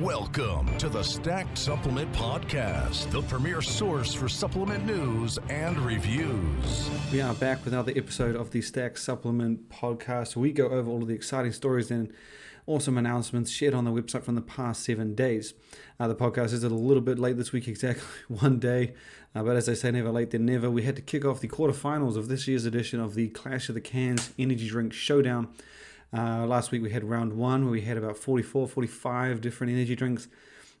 Welcome to the Stack Supplement Podcast, the premier source for supplement news and reviews. We are back with another episode of the Stack Supplement Podcast. We go over all of the exciting stories and awesome announcements shared on the website from the past 7 days. The podcast is a little bit late this week, exactly one day. But as I say, never late than never. We had to kick off the quarterfinals of this year's edition of the Clash of the Cans Energy Drink Showdown. Last week we had round one where we had about 45 different energy drinks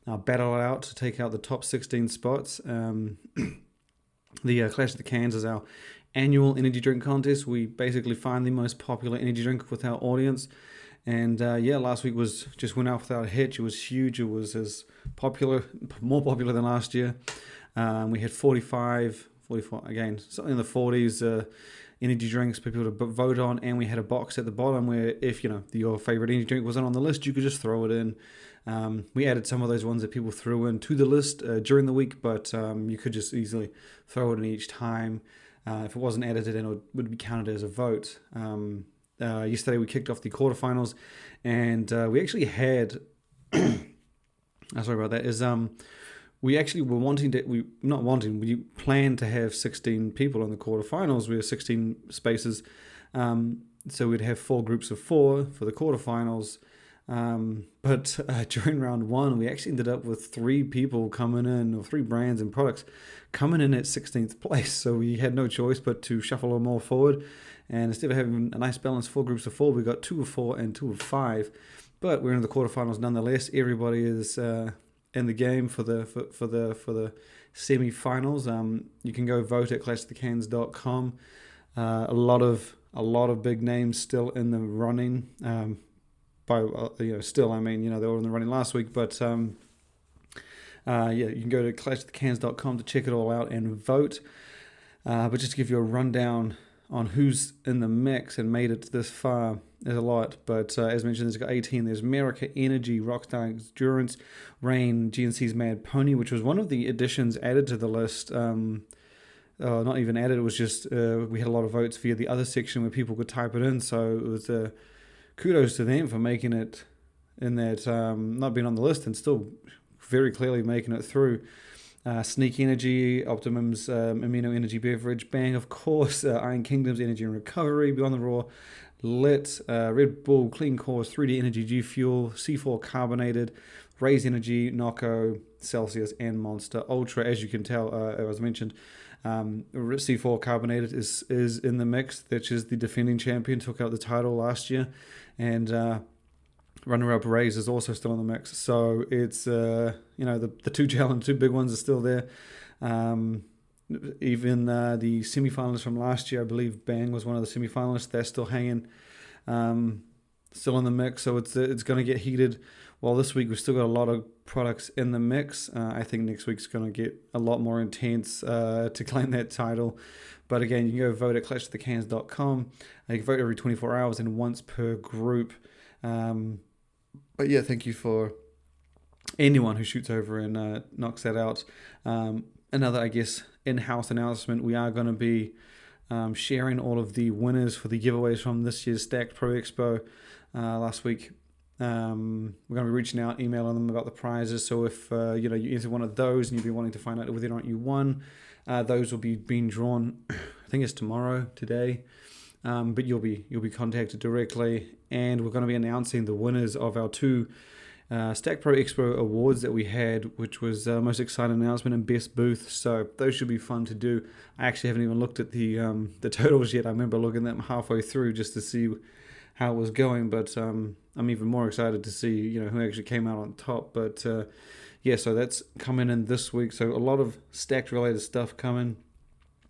battle it out to take out the top 16 spots. The Clash of the Cans is our annual energy drink contest. We basically find the most popular energy drink with our audience. And last week went out without a hitch. It was huge. It was as popular, more popular than last year. We had 44, again, something in the 40s energy drinks for people to vote on, and we had a box at the bottom where if your favorite energy drink wasn't on the list, you could just throw it in. We added some of those ones that people threw in to the list during the week, but you could just easily throw it in each time. If it wasn't added in, it would be counted as a vote. Yesterday we kicked off the quarterfinals, and we actually had we actually were we planned to have 16 people in the quarterfinals. We have 16 spaces, so we'd have 4 groups of 4 for the quarterfinals. But during round one, we actually ended up with 3 people coming in, or 3 brands and products coming in at 16th place. So we had no choice but to shuffle them all forward. And instead of having a nice balanced 4 groups of 4, we got 2 of 4 and 2 of 5. But we're in the quarterfinals nonetheless. Everybody is in the game for the semi-finals. You can go vote at clashofthecans.com. A lot of big names still in the running. They were in the running last week, but you can go to clashofthecans.com to check it all out and vote. But just to give you a rundown on who's in the mix and made it this far, there's a lot. But as mentioned, there's got 18. There's America Energy, Rockstar Endurance, Rain, GNC's Mad Pony, which was one of the additions added to the list. Not even added, it was just we had a lot of votes via the other section where people could type it in. So it was kudos to them for making it in that, not being on the list and still very clearly making it through. Sneak Energy, Optimum's Amino Energy Beverage, Bang, of course, Iron Kingdom's Energy and Recovery, Beyond the Raw, Lit, Red Bull, Clean Course, 3D Energy, G Fuel, C4 Carbonated, Raise Energy, Nocco, Celsius, and Monster Ultra. As you can tell, as mentioned, C4 Carbonated is in the mix, which is the defending champion, took out the title last year, and runner-up Raise is also still in the mix. So it's the 2 big ones are still there. Even the semi-finalists from last year, I believe Bang was one of the semi-finalists. They're still hanging, still in the mix. So it's going to get heated. While this week we've still got a lot of products in the mix. I think next week's going to get a lot more intense to claim that title. But again, you can go vote at clashofthecans.com. You can vote every 24 hours and once per group. But yeah, thank you for anyone who shoots over and knocks that out. Another, I guess, in-house announcement, we are going to be sharing all of the winners for the giveaways from this year's Stacked Pro Expo last week. We're going to be reaching out, emailing them about the prizes. So if you enter one of those and you'll be wanting to find out whether or not you won, those will be being drawn, I think it's today. But you'll be contacted directly, and we're going to be announcing the winners of our 2 Stack Pro Expo awards that we had, which was most exciting announcement and best booth. So those should be fun to do. I actually haven't even looked at the totals yet. I remember looking at them halfway through just to see how it was going, but I'm even more excited to see who actually came out on top. But so that's coming in this week. So a lot of Stacked related stuff coming.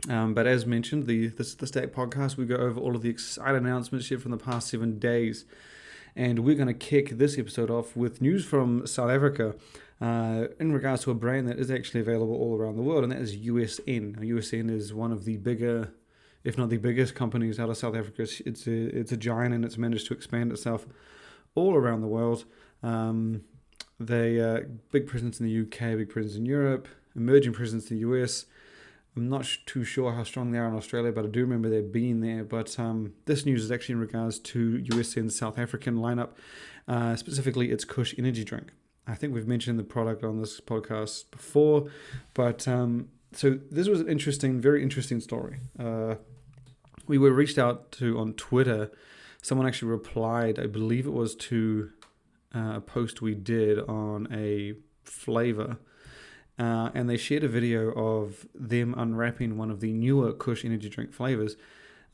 But as mentioned, the Stack Podcast, we go over all of the exciting announcements shared from the past 7 days. And we're going to kick this episode off with news from South Africa in regards to a brand that is actually available all around the world, and that is USN. USN is one of the bigger, if not the biggest companies out of South Africa. It's a giant, and it's managed to expand itself all around the world. They big presence in the UK, big presence in Europe, emerging presence in the US. I'm not too sure how strong they are in Australia, but I do remember there being there. But this news is actually in regards to USN's South African lineup, specifically its Kush energy drink. I think we've mentioned the product on this podcast before, but so this was an very interesting story. We were reached out to on Twitter. Someone actually replied, I believe it was to a post we did on a flavor, and they shared a video of them unwrapping one of the newer Kush energy drink flavors.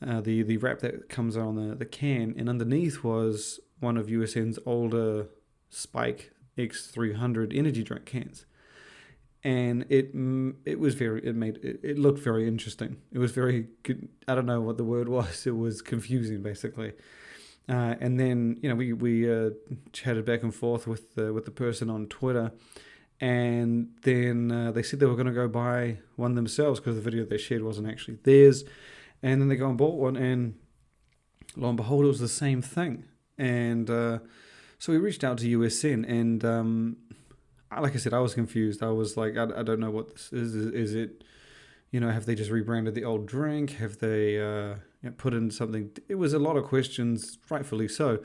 The wrap that comes on the can, and underneath was one of USN's older Spike X300 energy drink cans, and it looked very interesting. It was very good. I don't know what the word was. It was confusing, basically. And then we chatted back and forth with the person on Twitter, and then they said they were going to go buy one themselves because the video they shared wasn't actually theirs. And then they go and bought one, and lo and behold, it was the same thing. And so we reached out to USN, and like I said, I was confused. I was like, I don't know what this is. Is it, have they just rebranded the old drink? Have they put in something? It was a lot of questions, rightfully so.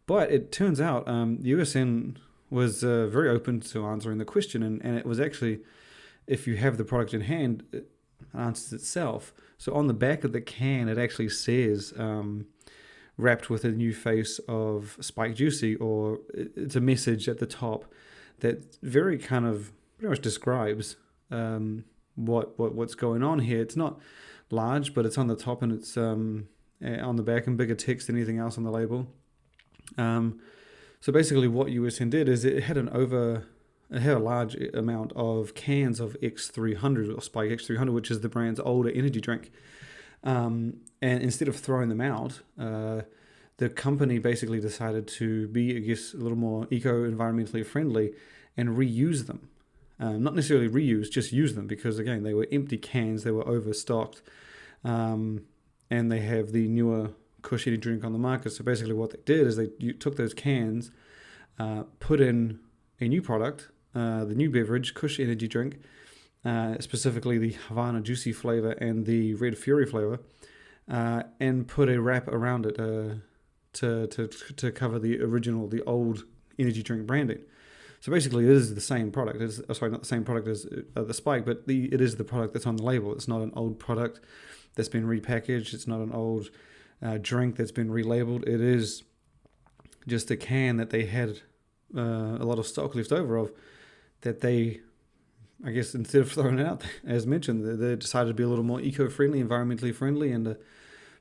But it turns out USN was very open to answering the question, and it was actually, if you have the product in hand, it answers itself. So on the back of the can, it actually says wrapped with a new face of Spike Juicy, or it's a message at the top that very kind of pretty much describes what's going on here. It's not large, but it's on the top, and it's on the back in bigger text than anything else on the label. So basically what USN did is it had a large amount of cans of X300 or Spike X300, which is the brand's older energy drink. And instead of throwing them out, the company basically decided to be, I guess, a little more environmentally friendly and reuse them. Not necessarily reuse, just use them, because again, they were empty cans, they were overstocked, and they have the newer Kush energy drink on the market. So basically what they did is they took those cans, put in a new product, the new beverage, Kush energy drink, specifically the Havana Juicy flavor and the Red Fury flavor, and put a wrap around it to cover the old energy drink branding. So basically, it is the same product. Not the same product as the Spike, but it is the product that's on the label. It's not an old product that's been repackaged. It's not an old drink that's been relabeled. It is just a can that they had a lot of stock left over of, that they, I guess, instead of throwing it out, as mentioned, they decided to be a little more eco-friendly, environmentally friendly, and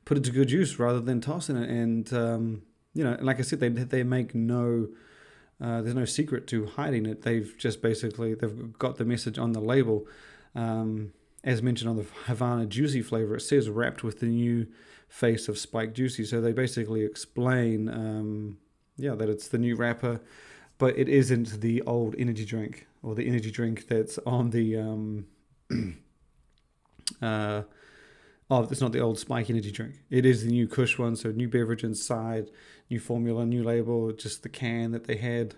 put it to good use rather than tossing it. And like I said, they make no, there's no secret to hiding it. They've got the message on the label. As mentioned on the Havana Juicy flavor, it says wrapped with the new face of Spike Juicy. So they basically explain, that it's the new wrapper, but it isn't the old energy drink, or the energy drink that's on the it's not the old Spike energy drink. It is the new Kush one, so new beverage inside, new formula, new label, just the can that they had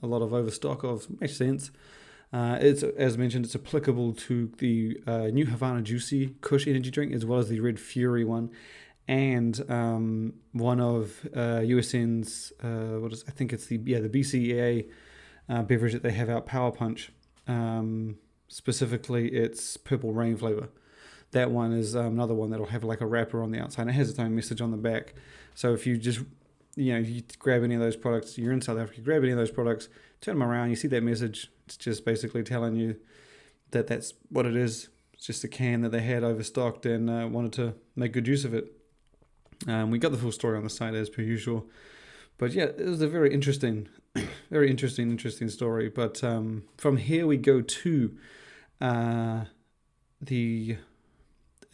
a lot of overstock of. Makes sense. It's, as mentioned, it's applicable to the new Havana Juicy Kush energy drink, as well as the Red Fury one, and one of USN's I think it's the BCAA beverage that they have out, Power Punch. Specifically, it's Purple Rain flavor. That one is another one that'll have like a wrapper on the outside. It has its own message on the back. So if you just, you grab any of those products, you're in South Africa, grab any of those products, turn them around, you see that message. It's just basically telling you that that's what it is. It's just a can that they had overstocked and wanted to make good use of it. We got the full story on the site as per usual. But yeah, it was a very interesting story. But from here we go to the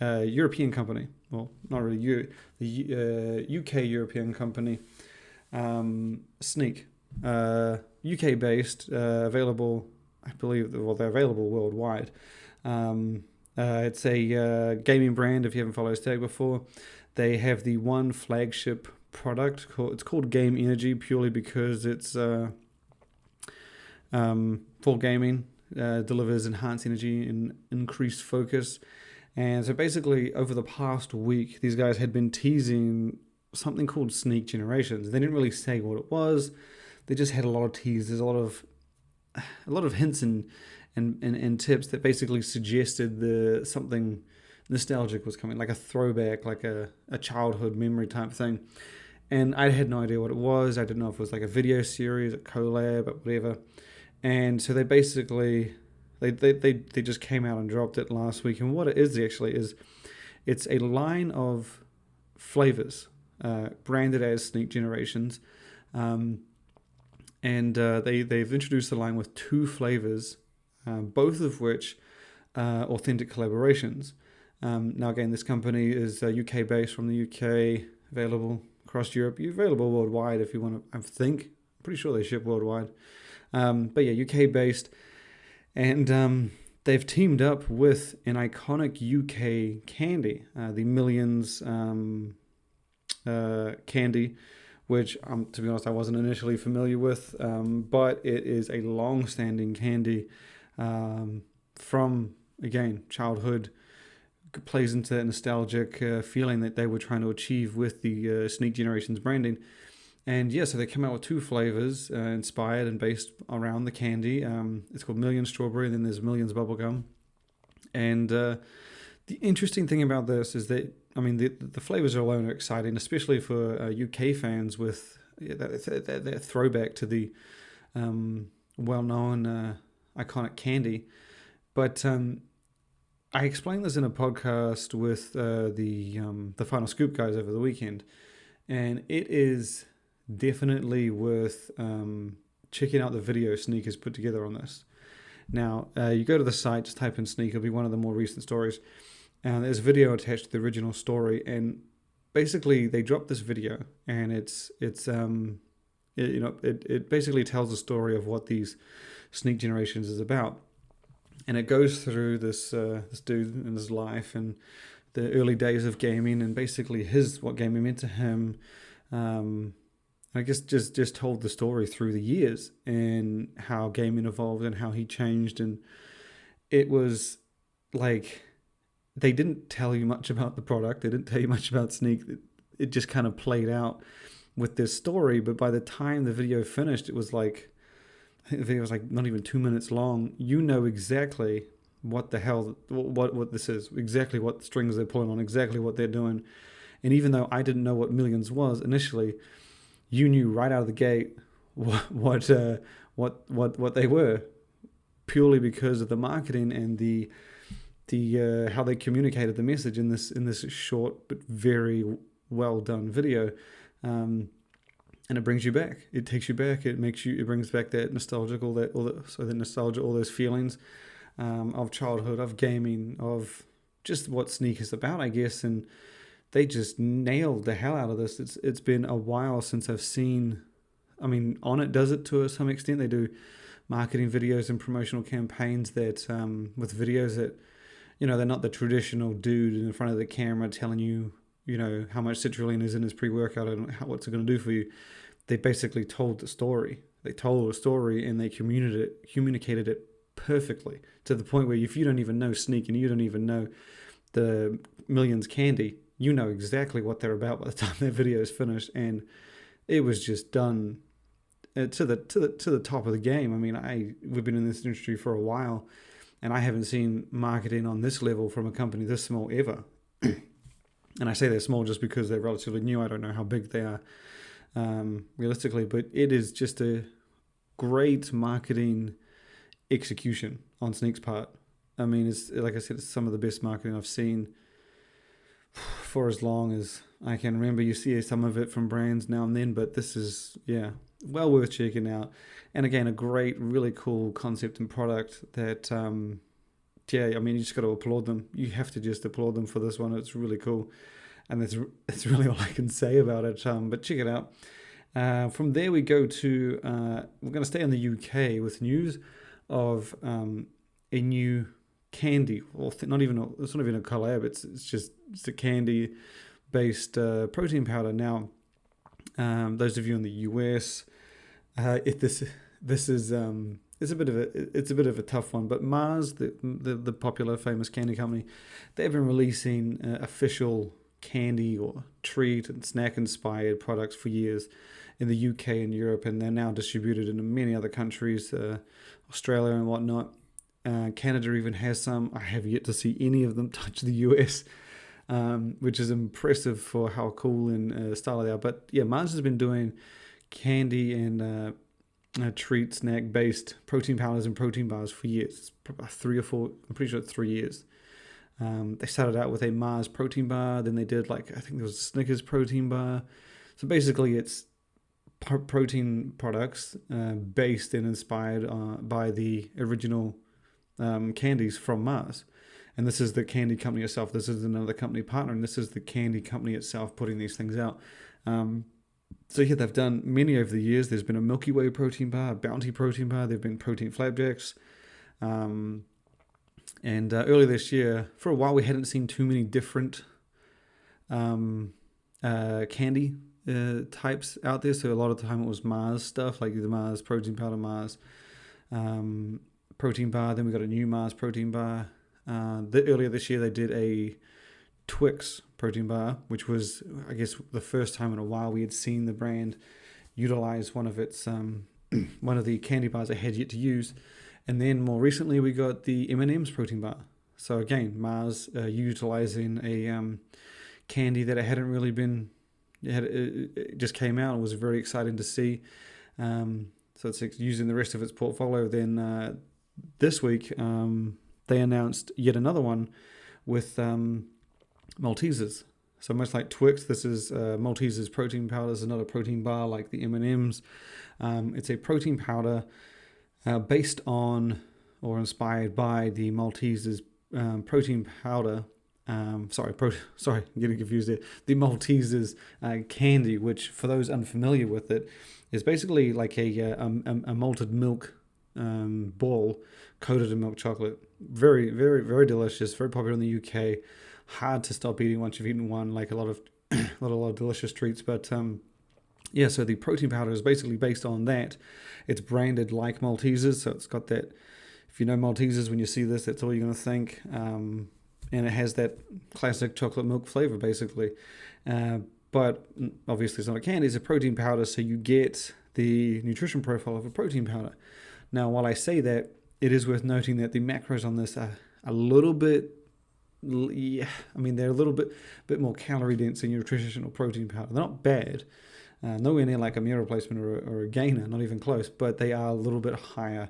European company. Well, not really the UK European company, Sneak. UK based, available, I believe, they're available worldwide. It's a gaming brand, if you haven't followed Stack before. They have the one flagship product, it's called Game Energy, purely because it's for gaming, delivers enhanced energy and increased focus. And so basically, over the past week, these guys had been teasing something called Sneak Generations. They didn't really say what it was. They just had a lot of teasers, a lot of hints and tips that basically suggested something nostalgic was coming, like a throwback, like a childhood memory type thing. And I had no idea what it was. I didn't know if it was like a video series, a collab, or whatever. And so they basically they just came out and dropped it last week. And what it is actually is it's a line of flavors branded as Sneak Generations. And they've introduced the line with 2 flavors, both of which are authentic collaborations. Now again, this company is UK based, from the UK, available across Europe, available worldwide if you want to. I think, I'm pretty sure they ship worldwide. But yeah, UK based, and they've teamed up with an iconic UK candy, the Millions candy, which to be honest I wasn't initially familiar with, but it is a long-standing candy from, again, childhood. Plays into that nostalgic feeling that they were trying to achieve with the Sneak Generations branding. And yeah, so they came out with 2 flavors inspired and based around the candy. It's called Millions Strawberry, and then there's Millions Bubblegum. And the interesting thing about this is that, I mean, the flavors alone are exciting, especially for UK fans, with that throwback to the well-known iconic candy. But I explained this in a podcast with the Final Scoop guys over the weekend, and it is definitely worth checking out the video Sneak has put together on this. Now, you go to the site, just type in Sneak, it'll be one of the more recent stories, and there's a video attached to the original story, and basically they dropped this video, and it basically tells the story of what these Sneak Generations is about. And it goes through this dude and his life and the early days of gaming, and basically what gaming meant to him. I guess just told the story through the years and how gaming evolved and how he changed. And it was like, they didn't tell you much about the product. They didn't tell you much about Sneak. It just kind of played out with this story. But by the time the video finished, it was like, I think the video was like not even 2 minutes long. You know exactly what the hell, what this is, exactly what strings they're pulling on, exactly what they're doing. And even though I didn't know what Millions was initially, you knew right out of the gate what they were, purely because of the marketing and the how they communicated the message in this short but very well done video. And it brings you back. It takes you back. It brings back that nostalgic, all those feelings of childhood, of gaming, of just what Sneak is about, I guess. And they just nailed the hell out of this. It's been a while since I've seen. I mean, Onnit does it to some extent. They do marketing videos and promotional campaigns that with videos that, they're not the traditional dude in front of the camera telling you, how much citrulline is in his pre-workout and what's it going to do for you. They basically told the story. They told a story and they communicated it perfectly, to the point where if you don't even know Sneak and you don't even know the Millions candy, you know exactly what they're about by the time that video is finished. And it was just done to the top of the game. I mean, we've been in this industry for a while, and I haven't seen marketing on this level from a company this small ever. And I say they're small just because they're relatively new. I don't know how big they are realistically, but it is just a great marketing execution on Sneak's part. I mean, it's like I said, it's some of the best marketing I've seen for as long as I can remember. You see some of it from brands now and then, but this is, well worth checking out. And again, a great, really cool concept and product that, I mean, you just got to applaud them. You have to just applaud them for this one. It's really cool. And that's really all I can say about it. But check it out. From there, we go to, we're going to stay in the UK with news of a new candy. Well, it's not even a collab. It's a candy-based protein powder. Now, those of you in the US, this is it's a bit of a tough one. But Mars, the popular famous candy company, they've been releasing official candy or treat and snack inspired products for years, in the UK and Europe, and they're now distributed into many other countries, Australia and whatnot. Canada even has some. I have yet to see any of them touch the US, which is impressive for how cool and style they are. But yeah, Mars has been doing candy and treat snack based protein powders and protein bars for years. About 3 or 4, I'm pretty sure it's 3 years. They started out with a Mars protein bar, then they did I think there was a Snickers protein bar. So basically it's protein products based and inspired by the original candies from Mars. And this is the candy company itself. This is another company partner, and this is the candy company itself putting these things out. So yeah, they've done many over the years. There's been a Milky Way protein bar, a Bounty protein bar. There've been protein flapjacks. And earlier this year, for a while, we hadn't seen too many different candy types out there. So a lot of the time it was Mars stuff, like the Mars protein powder, Mars protein bar. Then we got a new Mars protein bar. Earlier this year, they did a Twix protein bar, which was, I guess, the first time in a while we had seen the brand utilize one of its one of the candy bars they had yet to use. And then more recently, we got the M&M's protein bar. So again, Mars utilizing a candy that it hadn't really been. It just came out and was very exciting to see. So it's using the rest of its portfolio. Then this week, they announced yet another one with Maltesers. So much like Twix, this is Maltesers protein powder. This is not a protein bar like the M&M's. It's a protein powder based on or inspired by the Maltesers protein powder. Sorry, I'm getting confused there. The Maltesers candy, which for those unfamiliar with it, is basically like a malted milk ball coated in milk chocolate. Very, very, very delicious. Very popular in the UK. Hard to stop eating once you've eaten one. Like a lot of delicious treats. But yeah, so the protein powder is basically based on that. It's branded like Maltesers, so it's got that. If you know Maltesers, when you see this, that's all you're going to think. And it has that classic chocolate milk flavor, basically. But obviously, it's not a candy; it's a protein powder, so you get the nutrition profile of a protein powder. Now, while I say that, it is worth noting that the macros on this are a little bit. Yeah, I mean they're a little bit more calorie dense than your traditional protein powder. They're not bad. Nowhere near like a meal replacement or a gainer, not even close, but they are a little bit higher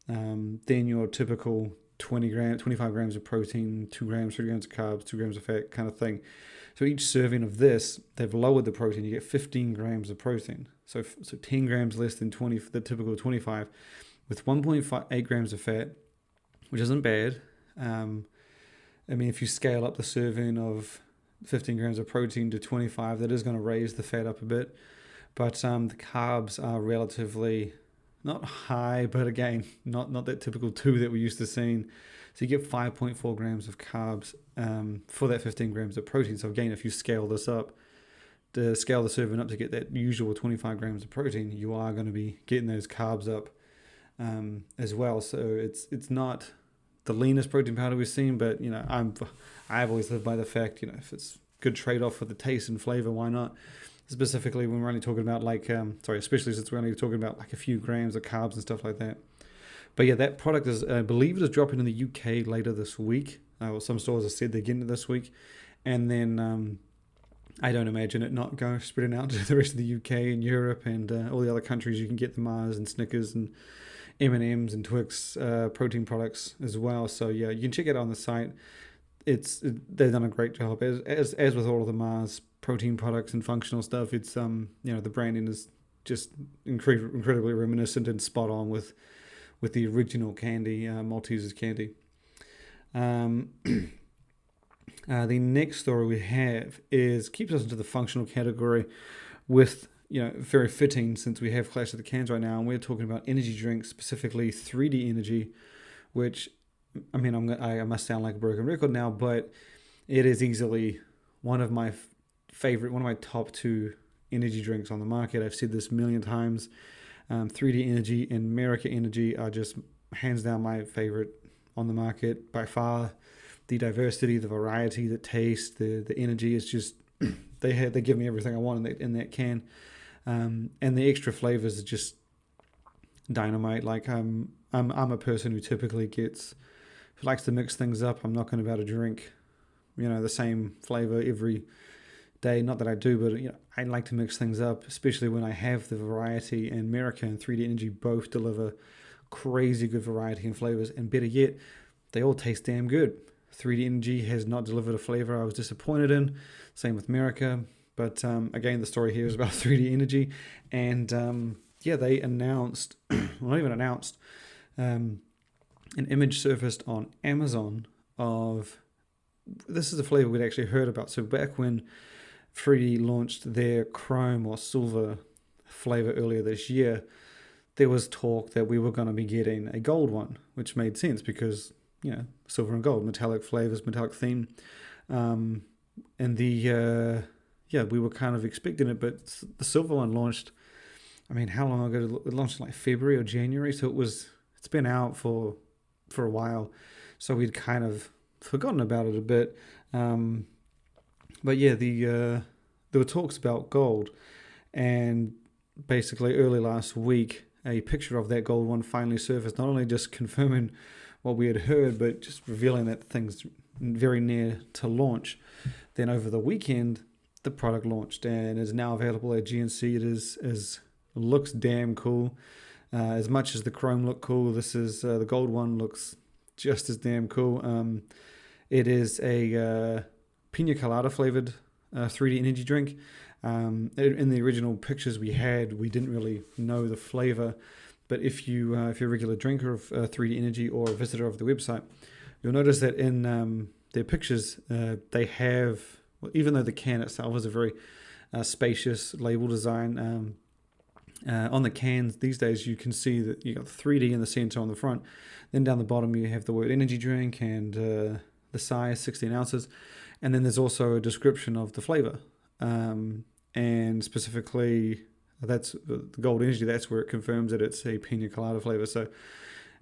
than your typical 25 grams of protein, 2 grams, 3 grams of carbs, 2 grams of fat kind of thing. So each serving of this, they've lowered the protein. You get 15 grams of protein. So 10 grams less than the typical 25 with 1.8 grams of fat, which isn't bad. I mean, if you scale up the serving of 15 grams of protein to 25, that is going to raise the fat up a bit. But the carbs are relatively not high, but again, not that typical 2 that we're used to seeing. So you get 5.4 grams of carbs for that 15 grams of protein. So again, if you scale this up, to scale the serving up to get that usual 25 grams of protein, you are going to be getting those carbs up as well. So it's not the leanest protein powder we've seen, but I've always lived by the fact, if it's good trade-off for the taste and flavor, why not? Specifically when we're only talking about especially since we're only talking about like a few grams of carbs and stuff like that. But yeah, that product is, I believe it is dropping in the UK later this week. Some stores have said they're getting it this week. And then I don't imagine it not going spreading out to the rest of the UK and Europe and all the other countries. You can get the Mars and Snickers and M&M's and Twix protein products as well. So yeah, you can check it out on the site. They've done a great job as with all of the Mars protein products and functional stuff. It's the branding is just incredibly reminiscent and spot on with the original candy, Maltesers candy. The next story we have keeps us into the functional category with very fitting since we have Clash of the Cans right now, and we're talking about energy drinks, specifically 3D Energy, which, I mean, I must sound like a broken record now, but it is easily one of my top 2 energy drinks on the market. I've said this a million times. 3D Energy and America Energy are just hands down my favorite on the market by far. The diversity, the variety, the taste, the energy is just they give me everything I want in that can. And the extra flavors are just dynamite. Like I'm a person who typically who likes to mix things up. I'm not going to be able to drink, the same flavor every day. Not that I do, but I like to mix things up, especially when I have the variety. And America and 3D Energy both deliver crazy good variety and flavors, and better yet, they all taste damn good. 3D Energy has not delivered a flavor I was disappointed in. Same with America. But again, the story here is about 3D Energy, and they announced, well, not even announced, an image surfaced on Amazon of, this is a flavor we'd actually heard about. So back when 3D launched their chrome or silver flavor earlier this year, there was talk that we were going to be getting a gold one, which made sense because, silver and gold, metallic flavors, metallic theme. And we were kind of expecting it, but the silver one launched, how long ago? It launched in like February or January, so it's been out for a while, so we'd kind of forgotten about it a bit. There were talks about gold, and basically early last week, a picture of that gold one finally surfaced, not only just confirming what we had heard, but just revealing that things very near to launch. Then over the weekend, the product launched and is now available at GNC. It looks damn cool. As much as the chrome looked cool, this is the gold one looks just as damn cool. It is a pina colada flavored 3D Energy drink. In the original pictures we didn't really know the flavor, but if you're a regular drinker of 3D Energy or a visitor of the website, you'll notice that in their pictures they have, even though the can itself is a very spacious label design, on the cans these days you can see that you got 3D in the center on the front. Then down the bottom you have the word energy drink and the size 16 ounces, and then there's also a description of the flavor. And specifically, that's the Gold Energy. That's where it confirms that it's a pina colada flavor. So,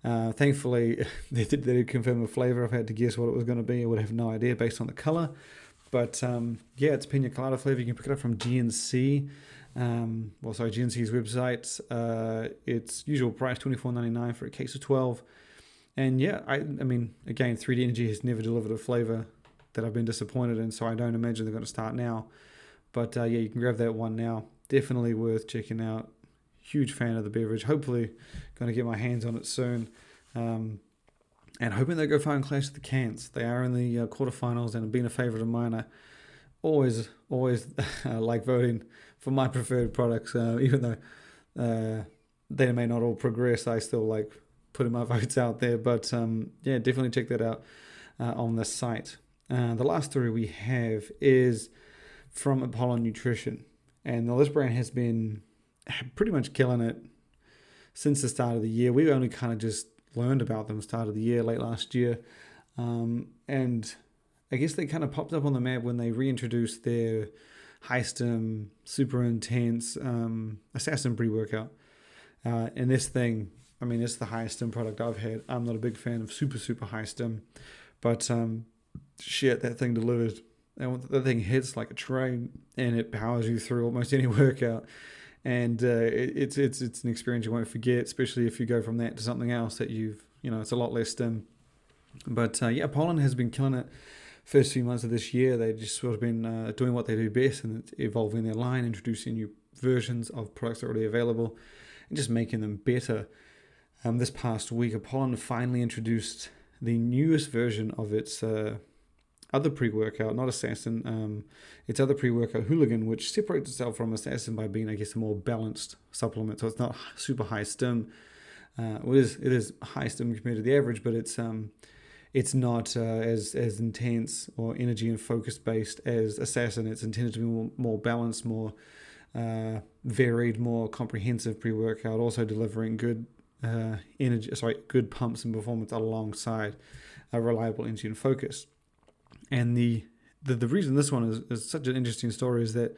thankfully, they did confirm a flavor. I've had to guess what it was going to be. I would have no idea based on the color. But it's pina colada flavor. You can pick it up from GNC. GNC's website. Its usual price $24.99 for a case of 12. And again, 3D Energy has never delivered a flavor that I've been disappointed in. So I don't imagine they're going to start now. But you can grab that one now. Definitely worth checking out. Huge fan of the beverage. Hopefully going to get my hands on it soon. And hoping they go far and clash the cans. They are in the quarterfinals and have been a favorite of mine. I always like voting for my preferred products. Even though they may not all progress, I still like putting my votes out there. But definitely check that out on the site. The last story we have is from Apollon Nutrition. And this brand has been pretty much killing it since the start of the year. We only kind of just learned about them start of the year, late last year. And I guess they kind of popped up on the map when they reintroduced their high stem, super intense assassin pre-workout. And this thing, it's the highest stem product I've had. I'm not a big fan of super, super high stem. But that thing delivers. And the thing hits like a train, and it powers you through almost any workout. And it's an experience you won't forget, especially if you go from that to something else that it's a lot less stim. But Apollon has been killing it first few months of this year. They've just sort of been doing what they do best, and it's evolving their line, introducing new versions of products that are already available, and just making them better. This past week, Apollon finally introduced the newest version of its other pre-workout, not Assassin, its other pre-workout, Hooligan, which separates itself from Assassin by being, I guess, a more balanced supplement. So it's not super high stim. It is high stim compared to the average, but it's not as intense or energy and focus based as Assassin. It's intended to be more balanced, more varied, more comprehensive pre-workout, also delivering good good pumps and performance alongside a reliable energy and focus. And the reason this one is such an interesting story is that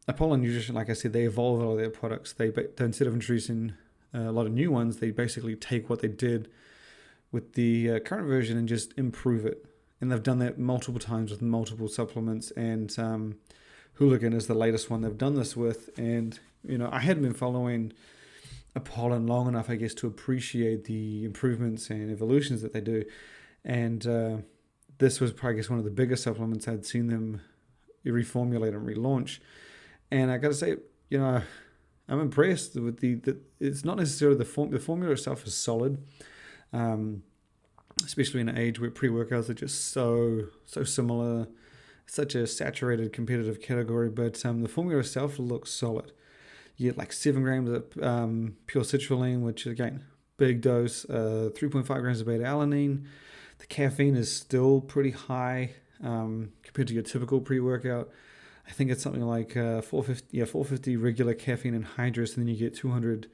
Apollon Nutrition, like I said, they evolve a lot of their products. They instead of introducing a lot of new ones, they basically take what they did with the current version and just improve it. And they've done that multiple times with multiple supplements. And Hooligan is the latest one they've done this with. And, I hadn't been following Apollon long enough, I guess, to appreciate the improvements and evolutions that they do. And this was probably, I guess, one of the biggest supplements I'd seen them reformulate and relaunch. And I got to say, I'm impressed with it's not necessarily the formula itself is solid, especially in an age where pre-workouts are just so similar, such a saturated competitive category. But the formula itself looks solid. You get like 7 grams of pure citrulline, which again, big dose, 3.5 grams of beta-alanine. The caffeine is still pretty high compared to your typical pre-workout. I think it's something like 450 regular caffeine anhydrous, and then you get 200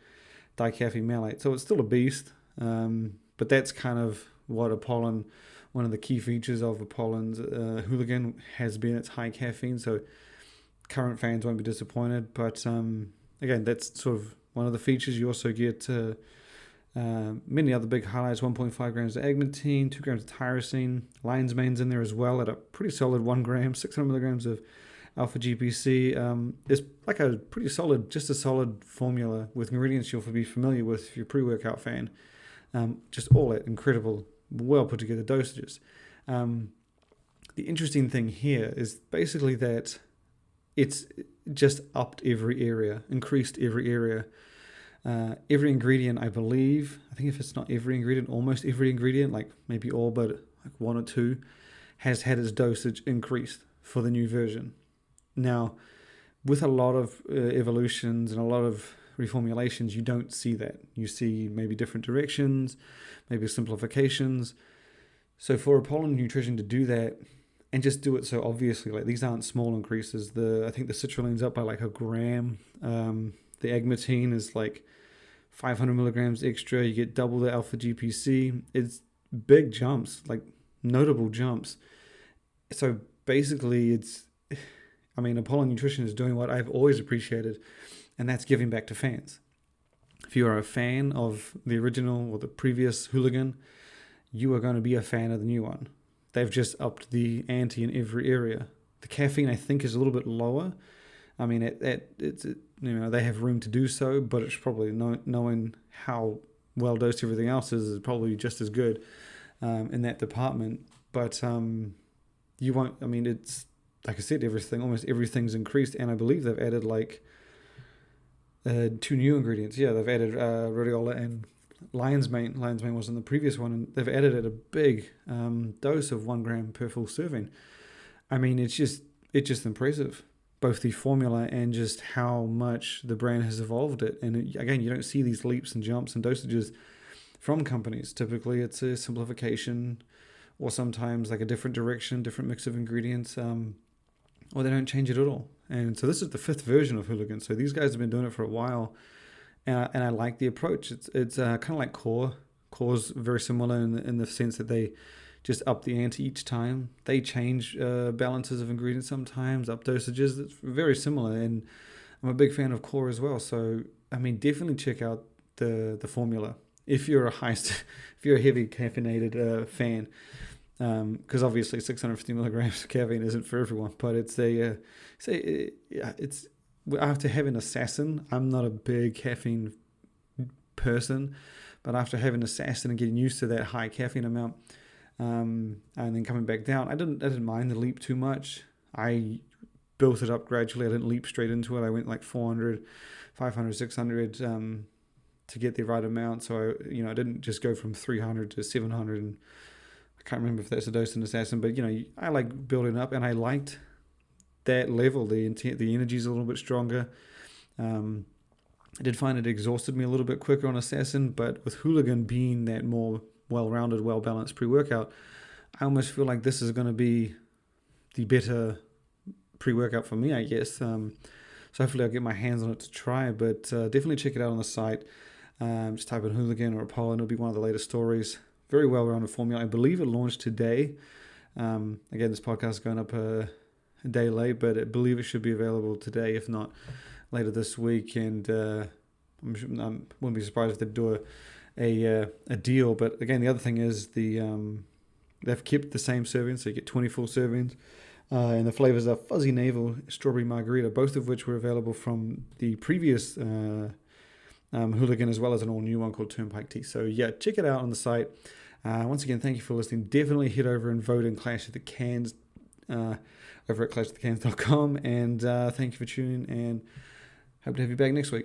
dicaffeine malate. So it's still a beast, but that's kind of what Apollon, one of the key features of Apollon's Hooligan has been its high caffeine. So current fans won't be disappointed. But again, that's sort of one of the features. You also get many other big highlights: 1.5 grams of agmatine, 2 grams of tyrosine, lion's mane's in there as well at a pretty solid 1 gram, 600 milligrams of alpha GPC. It's like a pretty solid, just a solid formula with ingredients you'll be familiar with if you're a pre-workout fan. Just all at incredible, well put together dosages. The interesting thing here is basically that it's just upped every area, increased every area. Every ingredient, I think if it's not every ingredient, almost every ingredient, like maybe all but like 1 or 2, has had its dosage increased for the new version. Now, with a lot of evolutions and a lot of reformulations, you don't see that. You see maybe different directions, maybe simplifications. So for Apollon Nutrition to do that and just do it so obviously, like these aren't small increases. I think the citrulline's up by like 1 gram. The agmatine is like 500 milligrams extra. You get double the alpha GPC. It's big jumps, like notable jumps. So basically Apollon Nutrition is doing what I've always appreciated, and that's giving back to fans. If you are a fan of the original or the previous Hooligan, you are going to be a fan of the new one. They've just upped the ante in every area. The caffeine, I think, is a little bit lower. I mean, they have room to do so, but it's probably knowing how well dosed everything else is probably just as good in that department. But you won't. I mean, it's like I said, almost everything's increased, and I believe they've added like 2 new ingredients. Yeah, they've added rhodiola and lion's mane. Lion's mane was in the previous one, and they've added at a big dose of 1 gram per full serving. I mean, it's just impressive, both the formula and just how much the brand has evolved it. And again, you don't see these leaps and jumps and dosages from companies. Typically, it's a simplification, or sometimes like a different direction, different mix of ingredients. Or they don't change it at all. And so this is the 5th version of Hooligan. So these guys have been doing it for a while, and I like the approach. It's kind of like Core. Core's very similar in the sense that they just up the ante each time. They change balances of ingredients sometimes, up dosages. It's very similar, and I'm a big fan of Core as well. So I mean, definitely check out the formula if you're a heavy caffeinated fan. Because obviously 650 milligrams of caffeine isn't for everyone, but it's after having Assassin, I'm not a big caffeine person, but after having Assassin and getting used to that high caffeine amount, and then coming back down, I didn't mind the leap too much. I built it up gradually. I didn't leap straight into it. I went like 400, 500, 600 to get the right amount. So I didn't just go from 300 to 700 and I can't remember if that's a dose in Assassin, but I like building up, and I liked that level. The energy's a little bit stronger. I did find it exhausted me a little bit quicker on Assassin, but with Hooligan being that more well-rounded, well-balanced pre-workout, I almost feel like this is going to be the better pre-workout for me, I guess. So hopefully I'll get my hands on it to try, but definitely check it out on the site. Just type in Hooligan or Apollo, and it'll be one of the latest stories. Very well-rounded formula. I believe it launched today. Again, this podcast is going up a day late, but I believe it should be available today, if not later this week. And I wouldn't be surprised if they do a deal. But again, the other thing is they've kept the same servings, so you get 20 full servings. And the flavors are Fuzzy Navel, Strawberry Margarita, both of which were available from the previous Hooligan, as well as an all-new one called Turnpike Tea. So yeah, check it out on the site. Once again, thank you for listening. Definitely head over and vote in Clash of the Cans over at clashofthecans.com. And thank you for tuning in, and hope to have you back next week.